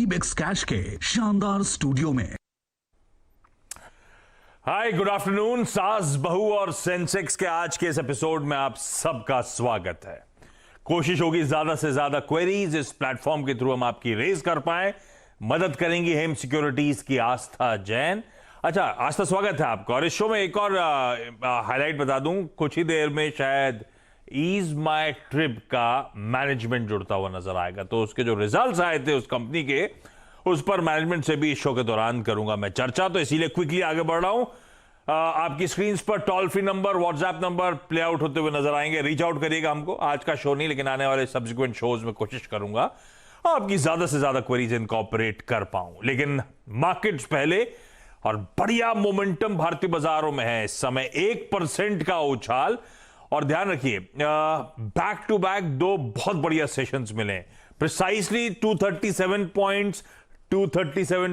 बिक्स cash के शानदार studio में। हाय, गुड आफ्टरनून। सास बहू और सेंसेक्स के आज के इस एपिसोड में आप सबका स्वागत है। कोशिश होगी ज्यादा से ज्यादा क्वेरीज इस प्लेटफॉर्म के थ्रू हम आपकी रेज कर पाए। मदद करेंगी हेम सिक्योरिटीज की आस्था जैन। अच्छा आस्था, स्वागत है आपका। और इस शो में एक और हाईलाइट बता दूं, कुछ ही देर में शायद ईज माई ट्रिप का मैनेजमेंट जुड़ता हुआ नजर आएगा। तो उसके जो रिजल्ट्स आए थे उस कंपनी के, उस पर मैनेजमेंट से भी इस शो के दौरान करूंगा मैं चर्चा। तो इसीलिए क्विकली आगे बढ़ रहा हूं। आपकी स्क्रीन पर toll free number, WhatsApp number play out होते हुए नजर आएंगे। रीच आउट करिएगा हमको। आज का शो नहीं, लेकिन आने वाले सब्सिक्वेंट शोज में कोशिश करूंगा आपकी ज्यादा से ज्यादा क्वेरीज इनकॉर्पोरेट कर पाऊं। लेकिन मार्केट्स पहले, और बढ़िया मोमेंटम भारतीय बाजारों में है इस समय। 1% का उछाल। और ध्यान रखिए, बैक टू बैक दो बहुत बढ़िया सेशंस मिले। प्रिसाइसली 237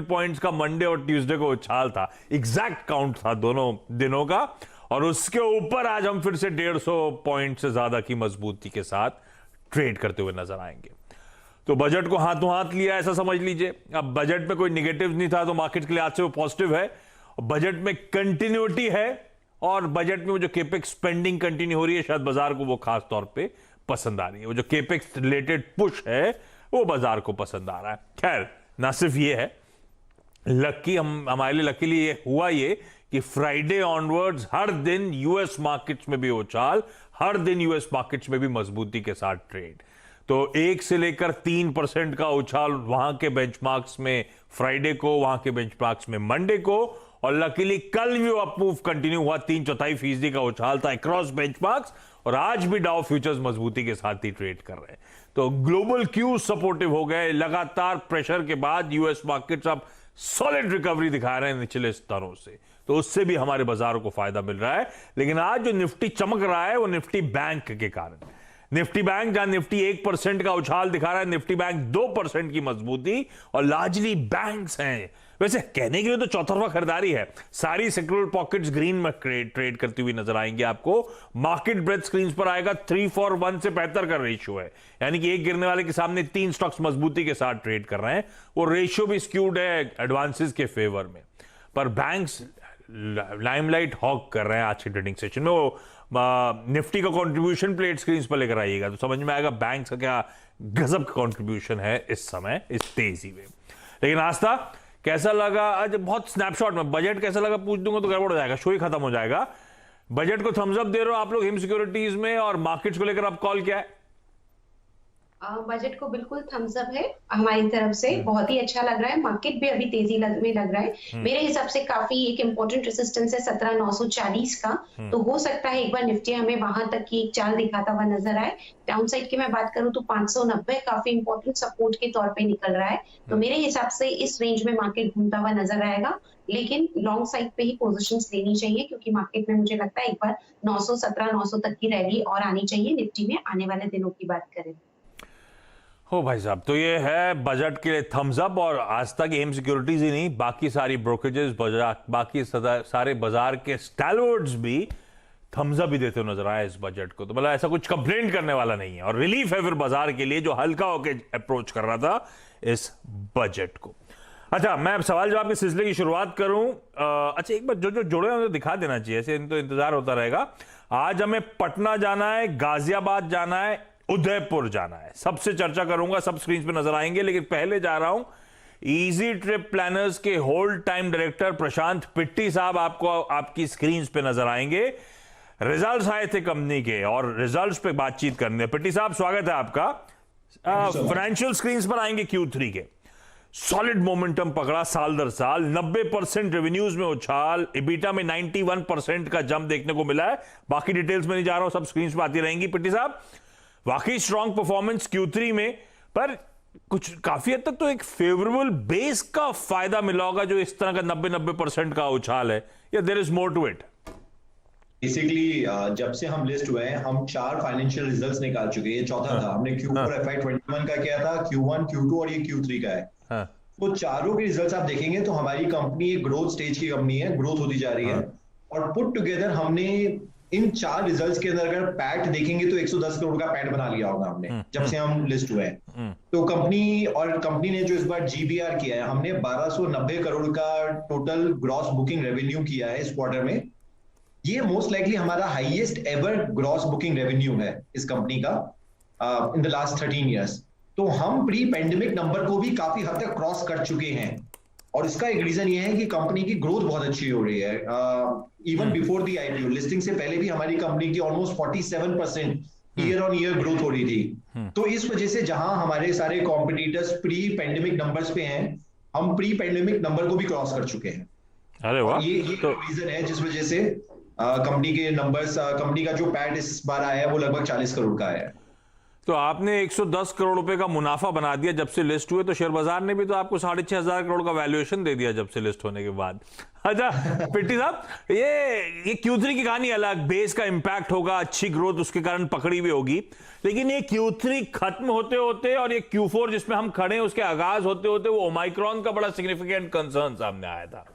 पॉइंट्स का मंडे और ट्यूसडे को उछाल था। एग्जैक्ट काउंट था दोनों दिनों का। और उसके ऊपर आज हम फिर से 150 पॉइंट से ज्यादा की मजबूती के साथ ट्रेड करते हुए नजर आएंगे। तो बजट को हाथों हाथ लिया ऐसा समझ लीजिए। अब बजट में कोई निगेटिव नहीं था, तो मार्केट के लिए आज से वो पॉजिटिव है। बजट में कंटिन्यूटी है, और बजट में वो जो केपेक्स स्पेंडिंग कंटिन्यू हो रही है, शायद बाजार को वो खास तौर पे पसंद आ रही है। वो जो केपेक्स रिलेटेड पुश है वो बाजार को पसंद आ रहा है। खैर, ना सिर्फ ये है, लकी हमारे लिए लकीली ये हुआ ये कि फ्राइडे ऑनवर्ड्स हर दिन यूएस मार्केट्स में भी उछाल, हर दिन यूएस मार्केट्स में भी मजबूती के साथ ट्रेड। तो 1 से लेकर 3% का उछाल वहां के बेंचमार्क्स में फ्राइडे को, वहां के बेंचमार्क्स में मंडे को। और लकीली कल भी अप मूव कंटिन्यू हुआ, 3/4% का उछाल था अक्रॉस बेंचमार्क्स। और आज भी डाउ फ्यूचर्स मजबूती के साथ ही ट्रेड कर रहे हैं। तो ग्लोबल क्यू सपोर्टिव हो गए। लगातार प्रेशर के बाद यूएस मार्केट्स अब सॉलिड रिकवरी दिखा रहे हैं निचले स्तरों से। तो उससे भी हमारे बाजारों को फायदा मिल रहा है। लेकिन आज जो निफ्टी चमक रहा है वो निफ्टी बैंक के कारण। निफ्टी बैंक, जहां निफ्टी 1% का उछाल दिखा रहा है, निफ्टी बैंक 2% की मजबूती। और लार्जली बैंक्स हैं। वैसे कहने के लिए तो चौतरफा खरीदारी है। सारी सेक्टोरल पॉकेट्स ग्रीन में ट्रेड करती हुई नजर आएंगे आपको। मार्केट ब्रेथ स्क्रीन पर आएगा। 3 for 1 से 75 का रेशियो है, यानी कि एक गिरने वाले के सामने 3 स्टॉक्स मजबूती के साथ ट्रेड कर रहे हैं। वो रेशियो भी स्क्यूड है एडवांसेस के फेवर में। पर बैंक्स लाइमलाइट हॉक कर रहे हैं आज के ट्रेडिंग सेशन में। वो निफ्टी का कंट्रीब्यूशन प्लेट स्क्रीन पर लेकर आइएगा तो समझ में आएगा बैंक्स का क्या गजब का कंट्रीब्यूशन है इस समय, इस तेजी में। लेकिन आस्था, कैसा लगा आज? बहुत स्नैपशॉट में बजट कैसा लगा पूछ दूंगा तो गड़बड़ हो जाएगा, शो ही खत्म हो जाएगा। बजट को थम्स अप दे रहे हो आप लोग हिम सिक्योरिटीज में, और मार्केट्स को लेकर आप कॉल क्या है? बजट को बिल्कुल थम्स अप है हमारी तरफ से। बहुत ही अच्छा लग रहा है। मार्केट भी अभी तेजी में लग रहा है। मेरे हिसाब से काफी एक इम्पोर्टेंट रेजिस्टेंस है 17,940 का। तो हो सकता है एक बार निफ्टी हमें वहां तक की एक चाल दिखाता हुआ नजर आए। डाउनसाइड की मैं बात करूं तो 590 काफी इंपॉर्टेंट सपोर्ट के तौर पे निकल रहा है। तो मेरे हिसाब से इस रेंज में मार्केट घूमता हुआ नजर आएगा। लेकिन लॉन्ग साइड पे ही पोजीशंस लेनी चाहिए, क्योंकि मार्केट में मुझे लगता है एक बार 917-900 तक की रैली और आनी चाहिए निफ्टी में आने वाले दिनों की बात करें। हो भाई साहब, तो ये है बजट के लिए थम्स अप। और आज तक हेम सिक्योरिटीज ही नहीं, बाकी सारी ब्रोकरेजेस, बाकी सारे बाजार के स्टैलवर्ड्स भी थम्स अप ही देते हुए नजर आए इस बजट को। तो मतलब ऐसा कुछ कंप्लेंट करने वाला नहीं है। और रिलीफ है फिर बाजार के लिए जो हल्का होकर अप्रोच कर रहा था इस बजट को। अच्छा, मैं सवाल जवाब के सिलसिले की शुरुआत करूं। अच्छा, एक बार जो जो जुड़े हैं दिखा देना चाहिए, ऐसे तो इंतजार होता रहेगा। आज हमें पटना जाना है, गाजियाबाद जाना है, उदयपुर जाना है। सबसे चर्चा करूंगा, सब स्क्रीन पे नजर आएंगे। लेकिन पहले जा रहा हूं इजी ट्रिप प्लानर्स के होल्ड टाइम डायरेक्टर प्रशांत पिट्टी साहब आपको आपकी स्क्रीन पे नजर आएंगे। रिजल्ट्स आए थे कंपनी के और रिजल्ट्स पे बातचीत करने। पिट्टी साहब, स्वागत है आपका। फाइनेंशियल स्क्रीन पर आएंगे Q3 के। सॉलिड मोमेंटम पकड़ा साल दर साल। 90% रेवेन्यूज में उछाल, इबिटा में 91% का जंप देखने को मिला है। बाकी डिटेल्स में नहीं जा रहा हूं, सब स्क्रीन पर आती रहेंगी। पिट्टी साहब, वाकई स्ट्रॉन्ग परफॉर्मेंस Q3 में, पर कुछ काफी हद तक तो एक फेवरेबल बेस का फायदा मिला होगा जो इस तरह का 90% का उछाल है, या there is more to it? Basically जब से हम लिस्ट हुए हैं, हम 4 फाइनेंशियल रिजल्ट्स निकाल चुके हैं। ये चौथा था। हमने Q4 FY21 का किया था, Q1, Q2 और ये Q3 का है। तो चारों के रिजल्ट्स आप देखेंगे तो हमारी कंपनी एक ग्रोथ स्टेज की कंपनी है, ग्रोथ होती जा रही है। और पुट टुगेदर हमने इन 4 रिजल्ट्स के अंदर अगर पैट देखेंगे तो 110 करोड़ का पैट बना लिया होगा हमने जब से हम लिस्ट हुए हैं। तो कंपनी ने जो इस बार जीबीआर किया है, हमने 1290 करोड़ का टोटल ग्रॉस बुकिंग रेवेन्यू किया है इस क्वार्टर में। ये मोस्ट लाइकली हमारा highest ever gross booking revenue है इस कंपनी का इन द लास्ट 13 ईयर्स। तो हम प्री पेंडेमिक नंबर को भी काफी हद तक क्रॉस कर चुके हैं, और इसका एक रीजन ये है कि कंपनी की ग्रोथ बहुत अच्छी हो रही है। Even before the IPO listing से पहले भी हमारी कंपनी की almost 47% year on year growth हो रही थी। तो इस वजह से जहां हमारे सारे कॉम्पिटिटर्स प्री पेंडेमिक नंबर्स पे हैं, हम प्री पेंडेमिक नंबर को भी क्रॉस कर चुके हैं। अरे वाह, ये तो रीजन है जिस वजह से कंपनी के नंबर्स, कंपनी का जो पैट इस बार आया है वो लगभग 40 करोड़ का है। तो आपने 110 करोड़ रुपए का मुनाफा बना दिया जब से लिस्ट हुए, तो शेयर बाजार ने भी तो आपको 6,500 करोड़ का वैल्यूएशन दे दिया जब से लिस्ट होने के बाद। अच्छा पिट्टी साहब, ये Q3 की कहानी अलग, बेस का इंपैक्ट होगा, अच्छी ग्रोथ उसके कारण पकड़ी हुई होगी, लेकिन ये Q3 खत्म होते होते और ये Q4 जिसमें हम खड़े हैं उसके आगाज होते होते वो ओमाइक्रॉन का बड़ा सिग्निफिकेंट कंसर्न सामने आया था।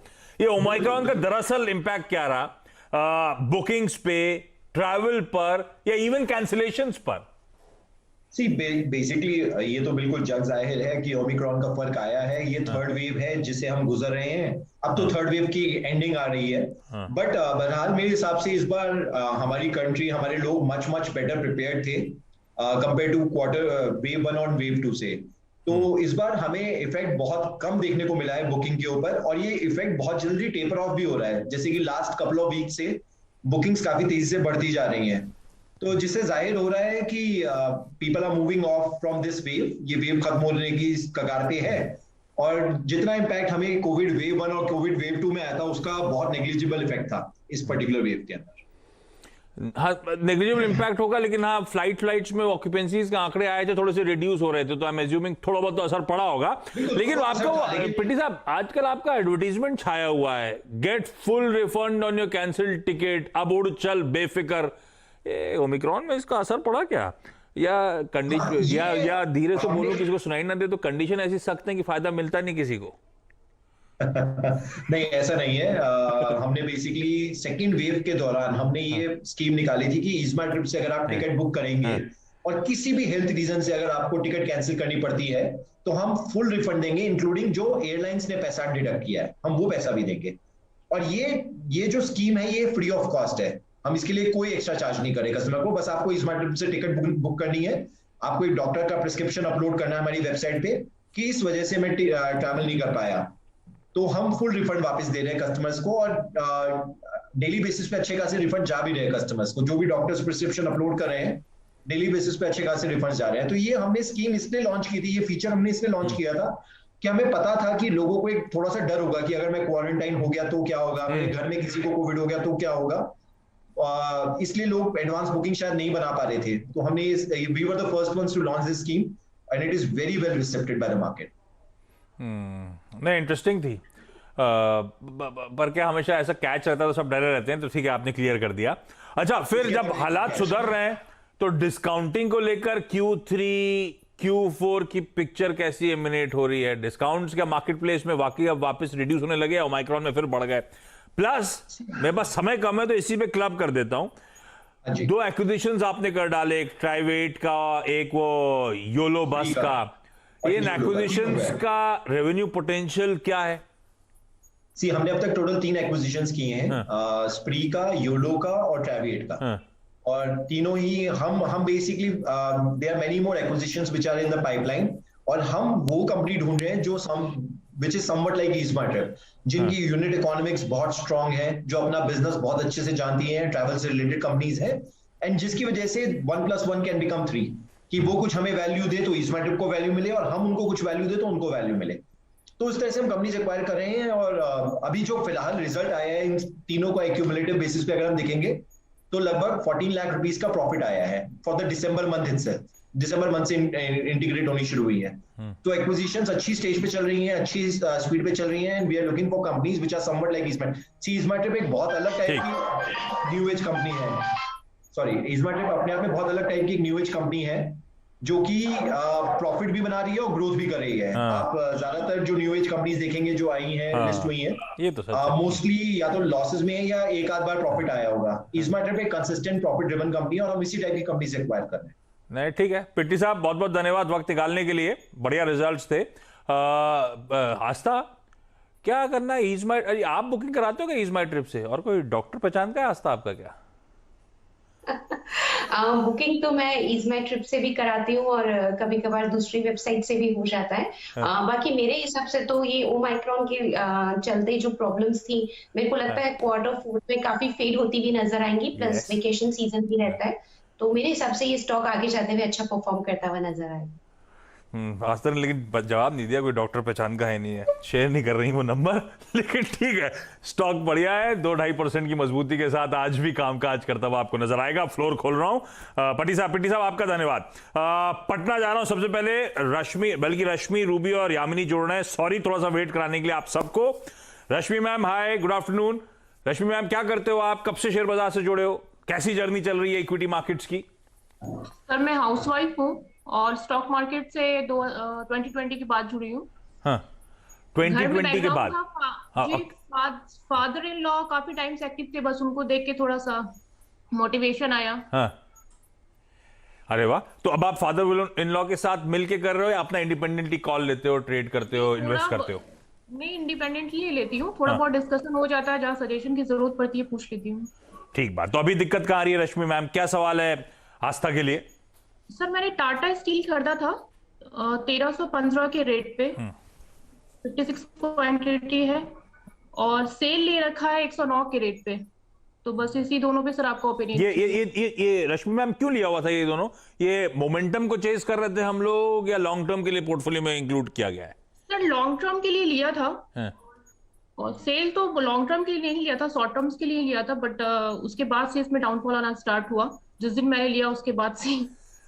ये ओमाइक्रॉन का दरअसल इंपैक्ट क्या रहा बुकिंग्स पे, ट्रैवल पर, या इवन कैंसिलेशंस पर? बेसिकली ये तो बिल्कुल जग जाहिर है कि ओमिक्रॉन का फर्क आया है। ये थर्ड वेव है जिसे हम गुजर रहे हैं। अब तो थर्ड वेव की एंडिंग आ रही है, बट बहरहाल मेरे हिसाब से इस बार हमारी कंट्री, हमारे लोग मच बेटर प्रिपेयर्ड थे कंपेयर टू क्वार्टर वेव 1 और वेव 2 से। तो इस बार हमें इफेक्ट बहुत कम देखने को मिला है बुकिंग के ऊपर, और ये इफेक्ट बहुत जल्दी टेपर ऑफ भी हो रहा है। जैसे कि लास्ट कपल ऑफ वीक से बुकिंग्स काफी तेजी से बढ़ती जा रही हैं, तो जिससे जाहिर हो रहा है कि people are moving off from this wave. ये वेव खत्म होने की कगार पे है, और जितना इंपैक्ट हमें कोविड वेव 1 और कोविड वेव 2 में आया था उसका बहुत नेग्लिजिबल इफेक्ट था इस पर्टिकुलर वेव के अंदर। हाँ, नेग्लिजिबल इंपैक्ट होगा, लेकिन हाँ फ्लाइट्स में ऑक्यूपेंसीज के आंकड़े आए थे, थोड़े से रिड्यूस हो रहे थे, तो आई एम एज्यूमिंग थोड़ा बहुत तो असर पड़ा होगा। लेकिन आपको पिट्टी साहब, आजकल आपका एडवर्टीजमेंट छाया हुआ है, get full refund on your cancelled ticket, अब उड़ चल बेफिक्र। ओमिक्रॉन में इसका असर पड़ा क्या, या कंडीशन, या धीरे से बोलो किसी को सुनाई ना दे, तो कंडीशन ऐसी सख्त है कि फायदा मिलता नहीं किसी को? नहीं, ऐसा नहीं है। हमने बेसिकली सेकंड वेव के दौरान हमने ये स्कीम निकाली थी कि ईज़मा ट्रिप से अगर आप टिकट बुक करेंगे और किसी भी हेल्थ रीजन से अगर आपको टिकट कैंसिल करनी पड़ती है तो हम फुल रिफंड देंगे, इंक्लूडिंग जो एयरलाइंस ने पैसा डिडक्ट किया है हम वो पैसा भी देंगे। और ये जो स्कीम है ये फ्री ऑफ कॉस्ट है, हम इसके लिए कोई एक्स्ट्रा चार्ज नहीं करें कस्टमर को। बस आपको ईज़मा ट्रिप से टिकट बुक करनी है, आपको एक डॉक्टर का प्रिस्क्रिप्शन अपलोड करना है हमारी वेबसाइट पे कि इस वजह से मैं ट्रैवल नहीं कर पाया, तो हम फुल रिफंड वापस दे रहे हैं कस्टमर्स को। और डेली बेसिस पे अच्छे खासे रिफंड जा भी रहे हैं कस्टमर्स को, जो भी डॉक्टर्स प्रिस्क्रिप्शन अपलोड कर रहे हैं डेली बेसिस पे अच्छे खासे रिफंड जा रहे हैं। तो ये हमने स्कीम इसलिए लॉन्च की थी, ये फीचर हमने इसलिए लॉन्च किया था कि हमें पता था कि लोगों को एक थोड़ा सा डर होगा कि अगर मैं क्वारंटाइन हो गया तो क्या होगा, मेरे घर में किसी को कोविड हो गया तो क्या होगा, इसलिए लोग एडवांस बुकिंग शायद नहीं बना पा रहे थे। तो हमने we were the first ones to launch this scheme and it is very well recepted by the market. नहीं, इंटरेस्टिंग थी, पर क्या हमेशा ऐसा कैच रहता है तो सब डरे रहते हैं, तो ठीक है आपने क्लियर कर दिया। अच्छा, फिर जब हालात सुधर रहे हैं तो डिस्काउंटिंग को लेकर Q3 Q4 की पिक्चर कैसी एमिनेट हो रही है? डिस्काउंट्स क्या मार्केट प्लेस में वाकई अब वापस रिड्यूस होने लगे, ओमाइक्रॉन में फिर बढ़ गए? प्लस मेरे पास समय कम है तो इसी पे क्लब कर देता हूं, 2 एक्विजिशंस आपने कर डाले, एक ट्राइवेट का, एक वो योलो बस का। इन एक्विजिशंस का रेवेन्यू पोटेंशियल क्या है? हमने अब तक टोटल 3 एक्विजिशंस किए हैं, स्प्री का, योलो का और ट्रैविएट का। और तीनों ही हम basically there are many more acquisitions which are in the pipeline, और हम वो कंपनी ढूंढ रहे हैं जो which is something like EaseMyTrip, जिनकी यूनिट इकोनॉमिक्स बहुत स्ट्रांग है, जो अपना बिजनेस बहुत अच्छे से जानती हैं, ट्रैवल से रिलेटेड कंपनीज है, एंड जिसकी वजह से 1+1 कैन बिकम 3, कि वो कुछ हमें वैल्यू दे तो ईज़मा ट्रिप को वैल्यू मिले, और हम उनको कुछ वैल्यू दे तो उनको वैल्यू मिले। तो इस तरह से हम कंपनीज एक्वायर कर रहे हैं। और अभी जो फिलहाल रिजल्ट आया है इन तीनों का एक्यूमुलेटिव बेसिस पे अगर हम देखेंगे तो लगभग 14 लाख रुपीस का प्रॉफिट आया है for the December month itself. December month से इंटीग्रेट होनी शुरू हुई है। तो एक्विजिशंस अच्छी स्टेज पे चल रही हैं, अच्छी स्पीड पे चल रही हैं, and we are looking for companies which are something like EaseMyTrip. EaseMyTrip एक बहुत अलग टाइप की न्यू एज कंपनी है। सॉरी, ईज़मा ट्रिप अपने आप में बहुत अलग टाइप की एक न्यू एज कंपनी है, जो कि प्रॉफिट भी बना रही है और ग्रोथ भी कर रही है। आप ज्यादातर जो न्यू एज कंपनीज देखेंगे जो आई हैं, लिस्ट हुई हैं, ये तो मोस्टली या तो लॉसेस में है या एक आध बार प्रॉफिट आया होगा। ईज़मार्ट एक कंसिस्टेंट प्रॉफिट ड्रिवन कंपनी है और हम इसी टाइप की कंपनी से एक्वायर कर रहे हैं। नहीं, ठीक है पिट्टी साहब, बहुत बहुत धन्यवाद वक्त निकालने के लिए, बढ़िया रिजल्ट्स थे। आस्था, क्या करना है ईज़मार्ट? अरे आप बुकिंग कराते हो क्या ईज़मार्ट ट्रिप से? और कोई डॉक्टर पहचान का है आस्था आपका क्या? बुकिंग तो मैं ईज़मार्ट ट्रिप से भी कराती हूँ और कभी कभार दूसरी वेबसाइट से भी हो जाता है। बाकी मेरे हिसाब से तो ये ओमाइक्रॉन के चलते जो प्रॉब्लम्स थी, मेरे को लगता है Q4 में काफी फेड होती भी नजर आएंगी, प्लस वेकेशन सीजन भी रहता है, तो मेरे हिसाब से ये स्टॉक आगे जाते हुए अच्छा परफॉर्म करता हुआ नजर आएगा। आस्था ने लेकिन जवाब नहीं दिया, कोई डॉक्टर पहचान का है नहीं है, शेयर नहीं कर रही वो नंबर, लेकिन ठीक है स्टॉक बढ़िया है, 2-2.5% की मजबूती के साथ आज भी कामकाज करता हुआ आपको नजर आएगा। फ्लोर खोल रहा हूं पिट्टी साहब आपका धन्यवाद। पटना जा रहा हूं सबसे पहले, रश्मि, रूबी और यामिनी जोड़ रहे हैं। सॉरी थोड़ा सा वेट कराने के लिए आप सबको। रश्मि मैम हाय, गुड आफ्टरनून। रश्मि मैम क्या करते हो आप, कब से शेयर बाजार से जुड़े हो, कैसी जर्नी चल रही है इक्विटी मार्केट्स की? सर मैं हाउसवाइफ हूँ और स्टॉक मार्केट से 2020 के बाद जुड़ी हूँ। हाँ, 2020 के बाद। फादर इन लॉ काफी टाइम से एक्टिव थे, बस उनको देख के थोड़ा सा मोटिवेशन आया। हाँ, अरे वाह, तो अब आप फादर इन लॉ के साथ मिलके कर रहे हो या अपना इंडिपेंडेंटली कॉल लेते हो, ट्रेड करते हो, इन्वेस्ट करते हो? नहीं, इंडिपेंडेंटली लेती हूँ, थोड़ा बहुत डिस्कशन हो जाता है, जहाँ सजेशन की जरूरत पड़ती है पूछ लेती हूँ। ठीक बात, तो अभी दिक्कत कहाँ आ रही है रश्मि मैम, क्या सवाल है आस्था के लिए? सर मैंने टाटा स्टील खरीदा था 1315 के रेट पे, 56.80 है, और सेल ले रखा है 109 के रेट पे, तो बस इसी दोनों पे सर आपका ओपिनियन। ये रश्मि मैम क्यों लिया हुआ था ये दोनों? ये मोमेंटम को चेस कर रहे थे हम लोग या लॉन्ग टर्म के लिए पोर्टफोलियो में इंक्लूड किया गया है? सर लॉन्ग टर्म के लिए लिया था। और सेल तो लॉन्ग टर्म के लिए नहीं लिया था, शॉर्ट टर्म्स के लिए लिया था, बट उसके बाद से इसमें डाउनफॉल आना स्टार्ट हुआ जिस दिन मैंने लिया उसके बाद से।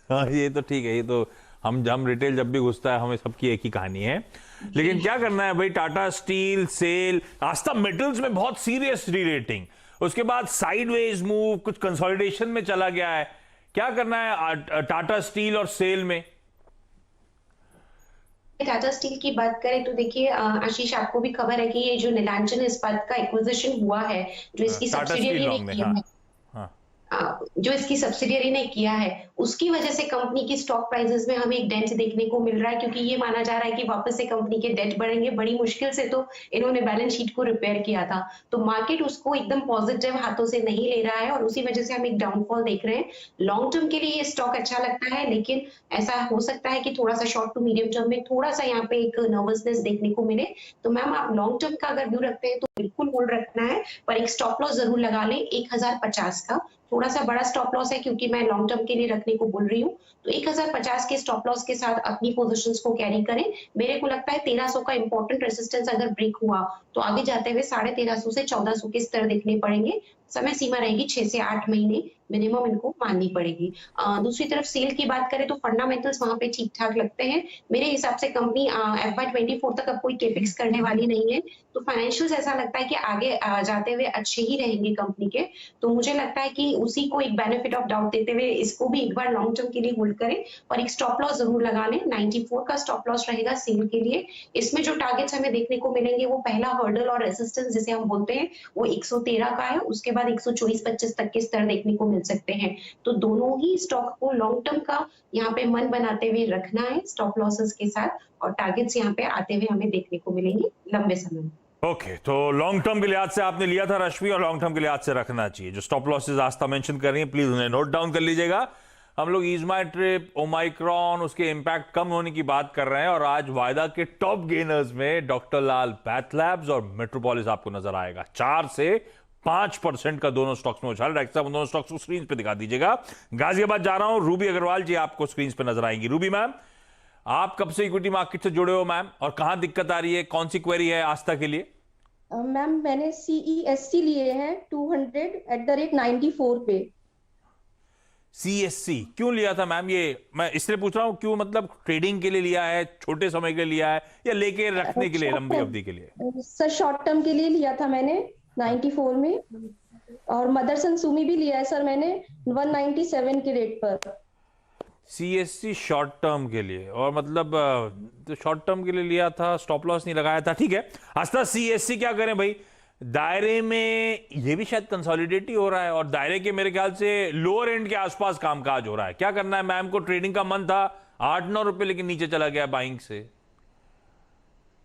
हाँ ये तो ठीक है, ये तो हम रिटेल जब भी घुसता है हमें सबकी एक ही कहानी है, लेकिन क्या करना है भाई? टाटा स्टील सेल, आस्था मेटल्स में बहुत सीरियस री-रेटिंग, उसके बाद साइडवेज मूव, कुछ कंसोलिडेशन में चला गया है, क्या करना है टाटा स्टील और सेल में? टाटा स्टील की बात करें तो देखिए आशीष, आपको भी खबर है कि ये जो नीलांचल इस्पात का एक्विजिशन हुआ है, जो इसकी सब्सिडियरी ने किया है, जो इसकी सब्सिडियरी ने किया है, उसकी वजह से कंपनी की स्टॉक प्राइसेस में हमें एक डेंट देखने को मिल रहा है, क्योंकि ये माना जा रहा है कि वापस से कंपनी के डेट बढ़ेंगे। बड़ी मुश्किल से तो इन्होंने बैलेंस शीट को रिपेयर किया था, तो मार्केट उसको एकदम पॉजिटिव हाथों से नहीं ले रहा है और उसी वजह से हम एक डाउनफॉल देख रहे हैं। लॉन्ग टर्म के लिए ये स्टॉक अच्छा लगता है, लेकिन ऐसा हो सकता है कि थोड़ा सा शॉर्ट टू मीडियम टर्म में थोड़ा सा यहाँ पे एक नर्वसनेस देखने को मिले। तो मैम आप लॉन्ग टर्म का अगर व्यू रखते हैं तो बिल्कुल होल्ड रखना है, पर एक स्टॉप लॉस जरूर लगा लें 1050 का। थोड़ा सा बड़ा स्टॉप लॉस है क्योंकि मैं लॉन्ग टर्म के लिए रखने को बोल रही हूँ, तो 1050 के स्टॉप लॉस के साथ अपनी पोजीशंस को कैरी करें। मेरे को लगता है 1300 का इंपॉर्टेंट रेजिस्टेंस अगर ब्रेक हुआ तो आगे जाते हुए 1350 से 1400 के स्तर देखने पड़ेंगे। समय सीमा रहेगी 6 से 8 महीने मिनिमम इनको माननी पड़ेगी। दूसरी तरफ सेल की बात करें तो फंडामेंटल्स वहां पे ठीक ठाक लगते हैं। मेरे हिसाब से कंपनी FY24 तक अब कोई केपेक्स करने वाली नहीं है, तो फाइनेंशियल्स ऐसा लगता है कि आगे जाते हुए अच्छे ही रहेंगे कंपनी के। तो मुझे लगता है कि उसी को एक बेनिफिट ऑफ डाउट देते हुए इसको भी एक बार लॉन्ग टर्म के लिए होल्ड करें, पर एक स्टॉप लॉस जरूर लगा लें। 94 का स्टॉप लॉस रहेगा सेल के लिए। इसमें जो टारगेट्स हमें देखने को मिलेंगे वो पहला हर्डल और रेजिस्टेंस जिसे हम बोलते हैं वो 113 का है, उसके बाद 124-25 तक के स्तर देखने को मिल सकते हैं। तो दोनों ही स्टॉक को लॉन्ग टर्म का यहाँ पे मन बनाते हुए रखना है स्टॉप लॉसेस के साथ, और टारगेट्स यहाँ पे आते हुए हमें देखने को मिलेंगे लंबे समय में। ओके, तो लॉन्ग टर्म के लिहाज से आपने लिया था रश्मि, और लॉन्ग टर्म के लिहाज से रखना चाहिए। जो स्टॉप लॉसेस आस्था मेंशन कर रही है प्लीज उन्हें नोट डाउन कर लीजिएगा। हम लोग ईज़मार्ट ट्रिप, ओमाइक्रॉन, उसके इंपैक्ट कम होने की बात कर रहे हैं, और आज वायदा के टॉप गेनर्स में डॉक्टर लाल पैथलैब्स और मेट्रोपोलिस आपको नजर आएगा। 4 से 5% का दोनों स्टॉक्स में उछाल। डायरेक्टर साहब दोनों स्टॉक्स को स्क्रीन पे दिखा दीजिएगा। गाजियाबाद जा रहा हूं, रूबी अग्रवाल जी आपको स्क्रीन पे नजर आएंगी। रूबी मैम, आप कब से इक्विटी मार्केट से जुड़े हो मैम, और कहां दिक्कत आ रही है, कौन सी क्वेरी है आस्था के लिए? मैम मैंने CESC लिए हैं 200@94 पे। CSC क्यों लिया था मैम? ये मैं इसलिए पूछ रहा हूं, क्यों मतलब ट्रेडिंग के लिए लिया है, छोटे समय के लिए लिया है, या लेके रखने के लिए लंबी अवधि के लिए? सर शॉर्ट टर्म के लिए लिया था मैंने 94 में, और मदरसन सुमी भी लिया है सर मैंने 197 के रेट पर। CSC शॉर्ट टर्म के लिए, और मतलब तो शॉर्ट टर्म के लिए लिया था, स्टॉप लॉस नहीं लगाया था, ठीक है। आस्था CSC क्या करें भाई, दायरे में ये भी शायद कंसोलिडेट ही हो रहा है, और दायरे के मेरे ख्याल से लोअर एंड के आसपास कामकाज हो रहा है। क्या करना है मैम को? ट्रेडिंग का मन था 8-9 रुपए, लेकिन नीचे चला गया बाइंग से।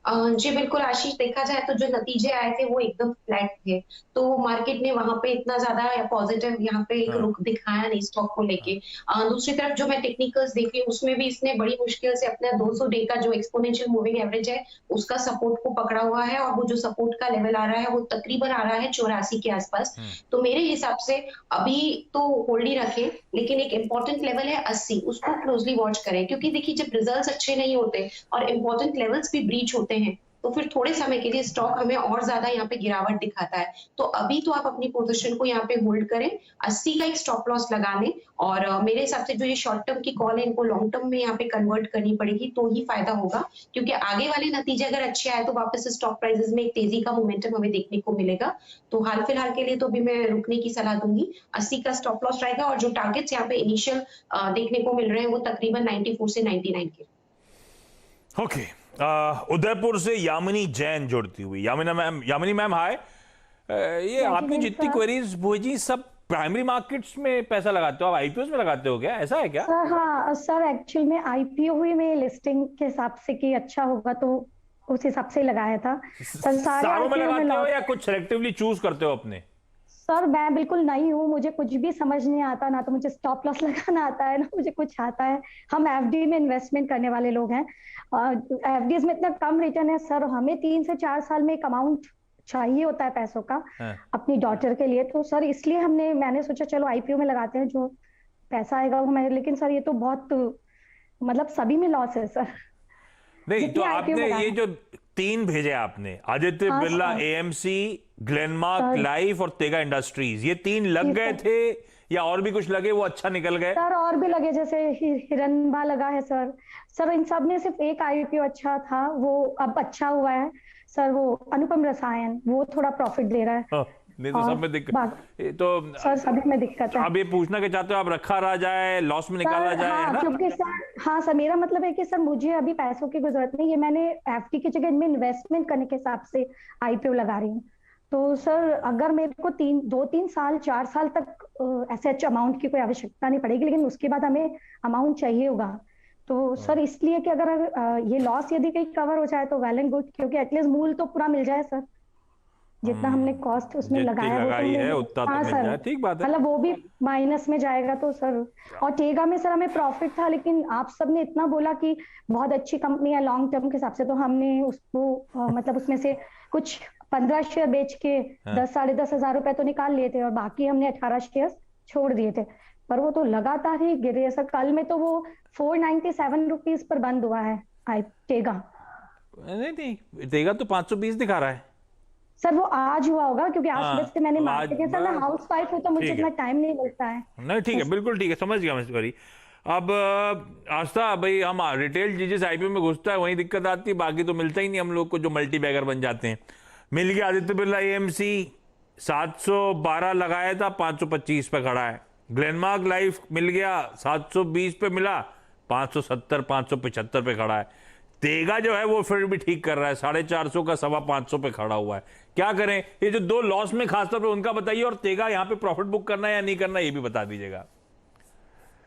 जी बिल्कुल आशीष, देखा जाए तो जो नतीजे आए थे वो एकदम फ्लैट थे, तो मार्केट ने वहां पे इतना ज्यादा पॉजिटिव यहाँ पे एक रुख दिखाया नहीं स्टॉक को लेके। दूसरी तरफ जो मैं टेक्निकल्स देखी उसमें भी इसने बड़ी मुश्किल से अपना 200 डे का जो एक्सपोनेंशियल मूविंग एवरेज है उसका सपोर्ट को पकड़ा हुआ है, और वो जो सपोर्ट का लेवल आ रहा है वो तकरीबन आ रहा है 84 के आसपास। तो मेरे हिसाब से अभी तो होल्ड ही रखें, लेकिन एक इंपॉर्टेंट लेवल है 80, उसको क्लोजली वॉच करें, क्योंकि देखिए जब रिजल्ट्स अच्छे नहीं होते और इंपॉर्टेंट लेवल्स भी ब्रीच होते हैं तो फिर थोड़े समय के लिए स्टॉक हमें और ज्यादा यहाँ पे गिरावट दिखाता है। तो अभी तो आप अपनी पोजीशन को यहाँ पे होल्ड करें, 80 का एक स्टॉप लॉस लगा लें, और मेरे हिसाब से जो ये शॉर्ट टर्म की कॉल है इनको लॉन्ग टर्म में यहाँ पे कन्वर्ट करनी पड़ेगी तो ही फायदा होगा, क्योंकि आगे वाले नतीजे अगर अच्छे आए तो वापस स्टॉक प्राइसेस में एक तेजी का मोमेंटम हमें देखने को मिलेगा। तो हाल फिलहाल के लिए तो भी मैं रुकने की सलाह दूंगी, 80 का स्टॉप लॉस रहेगा, और जो टारगेट्स यहाँ पे इनिशियल देखने को मिल रहे हैं वो तकरीबन 94 से 99 के। ओके, उदयपुर से यामिनी जैन जुड़ती हुई। यामिनी मैम हाय, ये आपकी जितनी क्वेरीज भोजी सब प्राइमरी मार्केट्स में पैसा लगाते हो, आप आईपीओ में लगाते हो क्या, ऐसा है क्या? सर हाँ सर, एक्चुअल में आईपीओ हुई में लिस्टिंग के हिसाब से कि अच्छा होगा तो उस हिसाब से लगाया था। सारों में लगाते हो या कुछ सिलेक्टिवली चूज करते हो अपने? सर मैं बिल्कुल नहीं हूँ, मुझे कुछ भी समझ नहीं आता, ना तो मुझे स्टॉप लॉस लगाना आता है ना मुझे कुछ आता है। हम एफडी में इन्वेस्टमेंट करने वाले लोग हैं, एफडीज में इतना कम रिटर्न है सर, हमें 3 से 4 साल में एक अमाउंट चाहिए होता है पैसों का अपनी डॉटर के लिए, तो सर इसलिए मैंने सोचा चलो आईपीओ में लगाते हैं, जो पैसा आएगा वो हमें। लेकिन सर ये तो बहुत मतलब सभी में लॉस है सर। नहीं तो आपने ये जो 3 भेजे आपने, Aditya Birla, AMC, Glenmark life और तेगा इंडस्ट्रीज, ये 3 लग गए थे या और भी कुछ लगे वो अच्छा निकल गए? सर और भी लगे, जैसे हिरनबा लगा है सर। सर इन सब में सिर्फ एक आईपीओ अच्छा था, वो अब अच्छा हुआ है सर, वो अनुपम रसायन, वो थोड़ा प्रॉफिट दे रहा है। नहीं तो सब में दिक्कत, तो सर सभी में दिक्कत है। आप ये पूछना के चाहते हो आप रखा रह जाए, लॉस में निकाला जाए, हाँ, है ना? क्योंकि सर हाँ सर, मेरा मतलब है कि सर मुझे अभी पैसों की जरूरत नहीं है, मैंने एफडी की जगह इनमें इन्वेस्टमेंट करने के हिसाब से आईपीओ लगा रही हूँ। तो सर अगर मेरे को 2-3 साल 4 साल तक ऐसे अच्छे अमाउंट की कोई आवश्यकता नहीं पड़ेगी, लेकिन उसके बाद हमें अमाउंट चाहिए होगा, तो सर इसलिए कि अगर ये लॉस यदि कहीं कवर हो जाए तो वेल एंड गुड, क्योंकि एटलीस्ट मूल तो पूरा मिल जाए सर, जितना हमने कॉस्ट उसमें लगाया है उतना तो मिल जाए, ठीक बात है। मतलब वो भी माइनस में जाएगा तो सर। और टेगा में सर हमें प्रॉफिट था, लेकिन आप सबने इतना बोला कि बहुत अच्छी कंपनी है लॉन्ग टर्म के हिसाब से, तो हमने उसको मतलब उसमें से कुछ 15 शेयर बेच के 10-10.5 हजार रुपए तो निकाल लिए थे, और बाकी हमने 18 शेयर छोड़ दिए थे, पर वो तो लगातार ही गिरे सर। कल में तो वो 497 रुपीज पर बंद हुआ है टेगा। नहीं टेगा तो 520 दिखा रहा है सर, वो आज हुआ होगा क्योंकि आज सुबह से मैंने मार्केट के, सर मैं हाउस वाइफ हूँ तो मुझे इतना टाइम नहीं मिलता है। नहीं ठीक है, बिल्कुल ठीक है, समझ गया मैं सॉरी। अब आस्था भाई, हम रिटेल जिस आईपीओ में घुसता है वही दिक्कत आती है, बाकी तो मिलता ही नहीं हम लोग को जो मल्टी बैगर बन जाते हैं। मिल गया आदित्य बिरला एएमसी, 712 लगाया था, 525 पे खड़ा है। ग्लेनमार्क लाइफ मिल गया, 720 पे मिला, 570 575 पे खड़ा है। तेगा जो है वो फिर भी ठीक कर रहा है, 450 का 525 पे खड़ा हुआ है। क्या करें? ये जो 2 लॉस में खासतौर पे उनका बताइए, और तेगा यहाँ पे प्रॉफिट बुक करना है या नहीं करना ये भी बता दीजिएगा।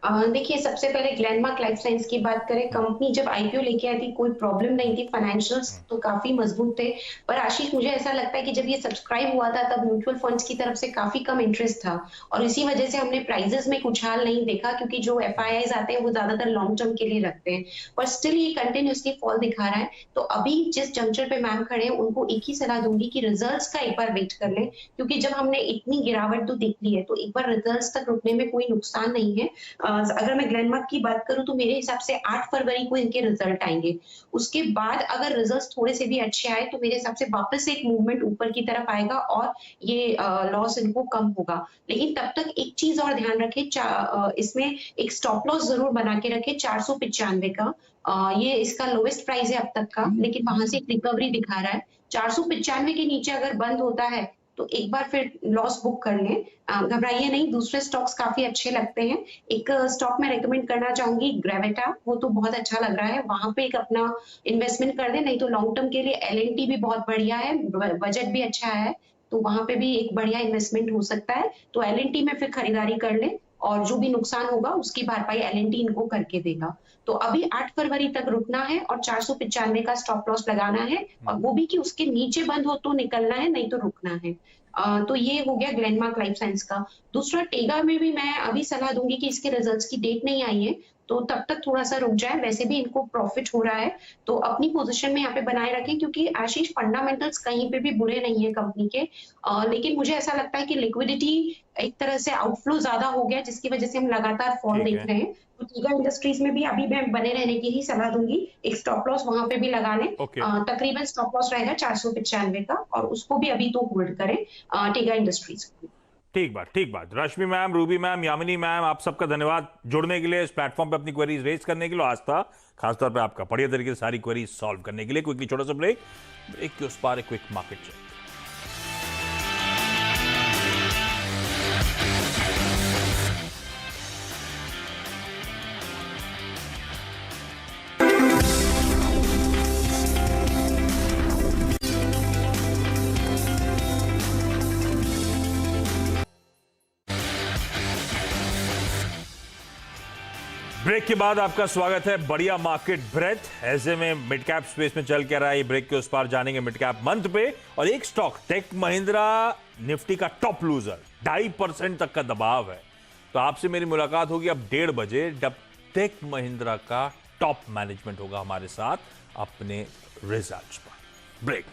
देखिए सबसे पहले ग्लेनमार्क लाइफ साइंस की बात करें, कंपनी जब आईपीओ लेके आई थी कोई प्रॉब्लम नहीं थी, फाइनेंशियल्स तो काफी मजबूत थे, पर आशीष मुझे ऐसा लगता है कि जब ये सब्सक्राइब हुआ था तब म्यूचुअल फंड्स की तरफ से काफी कम इंटरेस्ट था, और इसी वजह से हमने प्राइजेस में उछाल नहीं देखा, क्योंकि जो एफआईआईज आते हैं वो ज्यादातर लॉन्ग टर्म के लिए रखते हैं, पर स्टिल ये कंटिन्यूसली फॉल दिखा रहा है। तो अभी जिस जंक्चर पे मैम खड़े हैं उनको एक ही सलाह दूंगी कि रिजल्ट्स का एक बार वेट कर लें, क्योंकि जब हमने इतनी गिरावट तो देख ली है तो एक बार रिजल्ट्स तक रुकने में कोई नुकसान नहीं है। अगर मैं ग्लेनमार्क की बात करूं तो मेरे हिसाब से 8 फरवरी को इनके रिजल्ट आएंगे, उसके बाद अगर रिजल्ट्स थोड़े से भी अच्छे आए तो मेरे हिसाब से वापस एक मूवमेंट ऊपर की तरफ आएगा और ये लॉस इनको कम होगा। लेकिन तब तक एक चीज और ध्यान रखें, इसमें एक स्टॉप लॉस जरूर बना के रखें 495 का, ये इसका लोवेस्ट प्राइस है अब तक का, लेकिन वहां से एक रिकवरी दिखा रहा है। 495 के नीचे अगर बंद होता है तो एक बार फिर लॉस बुक कर लें। घबराइए नहीं, दूसरे स्टॉक्स काफी अच्छे लगते हैं। एक स्टॉक मैं रेकमेंड करना चाहूंगी ग्रेविटा, वो तो बहुत अच्छा लग रहा है, वहां पे एक अपना इन्वेस्टमेंट कर दे। नहीं तो लॉन्ग टर्म के लिए एल&टी भी बहुत बढ़िया है, बजट भी अच्छा है, तो वहां पे भी एक बढ़िया इन्वेस्टमेंट हो सकता है। तो एल&टी में फिर खरीदारी कर ले और जो भी नुकसान होगा उसकी भरपाई एल&टी इनको करके देगा। तो अभी 8 फरवरी तक रुकना है और 495 का स्टॉप लॉस लगाना है, और वो भी कि उसके नीचे बंद हो तो निकलना है, नहीं तो रुकना है। तो ये हो गया ग्लेनमार्क लाइफ साइंस का। दूसरा टेगा में भी मैं अभी सलाह दूंगी कि इसके रिजल्ट्स की डेट नहीं आई है, तो तब तक थोड़ा सा रुक जाए। वैसे भी इनको प्रॉफिट हो रहा है, तो अपनी पोजीशन में यहाँ पे बनाए रखें, क्योंकि आशीष फंडामेंटल्स कहीं पे भी बुरे नहीं है कंपनी के। लेकिन मुझे ऐसा लगता है कि लिक्विडिटी एक तरह से आउटफ्लो ज्यादा हो गया, जिसकी वजह से हम लगातार फॉल देख रहे हैं। तो टीगा इंडस्ट्रीज में भी अभी मैं बने रहने की ही सलाह दूंगी। एक स्टॉप लॉस वहां पे भी लगा लें। तकरीबन स्टॉप लॉस रहेगा 495 का, और उसको भी अभी तो होल्ड करें टीगा इंडस्ट्रीज को। ठीक बात। Rashmi ma'am, Ruby ma'am, Yamini ma'am, आप सबका धन्यवाद जुड़ने के लिए, इस प्लेटफॉर्म पे अपनी क्वेरीज रेज करने के लिए। आस्था, खासतौर पे आपका बढ़िया तरीके से सारी क्वेरीज सॉल्व करने के लिए। क्विकली छोटा सा ब्रेक के उस पार एक क्विक मार्केट चेक। ब्रेक के बाद आपका स्वागत है। बढ़िया मार्केट ब्रेथ, ऐसे में मिड कैप स्पेस में चल के रहा है। ब्रेक के उस पार जानेंगे मिड कैप मंथ पे, और एक स्टॉक टेक महिंद्रा निफ्टी का टॉप लूजर, 2.5% तक का दबाव है। तो आपसे मेरी मुलाकात होगी अब 1:30 बजे, जब टेक महिंद्रा का टॉप मैनेजमेंट होगा हमारे साथ अपने रिजल्ट्स पर। ब्रेक।